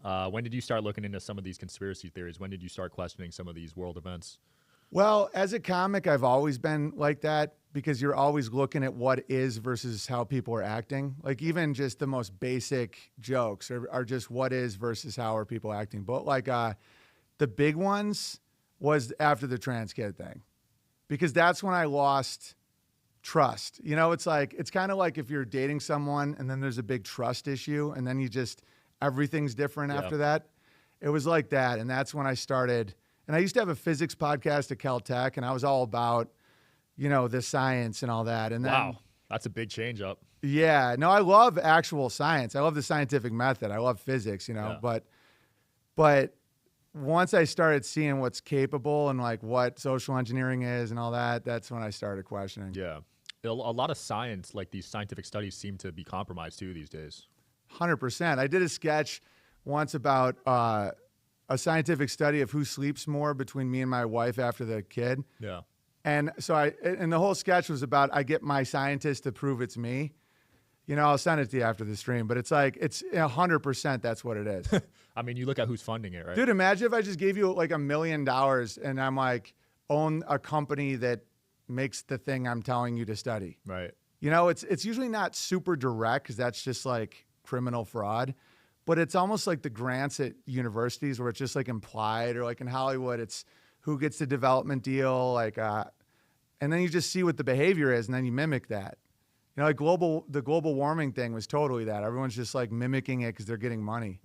When did you start looking into some of these conspiracy theories? When did you start questioning some of these world events? Well, as a comic, I've always been like that because you're always looking at what is versus how people are acting. Like even just the most basic jokes are just what is versus how are people acting. But like the big ones was after the trans kid thing, because that's when I lost trust. You know, it's like, it's kind of like if you're dating someone and then there's a big trust issue and then you just, everything's different after that. It was like that. And that's when I started. And I used to have a physics podcast at Caltech, and I was all about, you know, the science and all that. And then, Wow, that's a big change up. yeah, no, I love actual science. I love the scientific method. I love physics, you know, but once I started seeing what's capable and like what social engineering is and all that, that's when I started questioning. Yeah. A lot of science, like these scientific studies, seem to be compromised too these days. 100%. I did a sketch once about a scientific study of who sleeps more between me and my wife after the kid. Yeah. And so and the whole sketch was about, I get my scientist to prove it's me. You know, I'll send it to you after the stream, but it's like, it's 100% that's what it is. I mean, you look at who's funding it, right? Dude, imagine if I just gave you like $1 million and I'm like, own a company that makes the thing I'm telling you to study. Right. You know, it's usually not super direct because that's just like criminal fraud, but it's almost like the grants at universities where it's just like implied, or like in Hollywood, it's who gets the development deal, like, and then you just see what the behavior is and then you mimic that. You know, like the global warming thing was totally that. Everyone's just like mimicking it because they're getting money.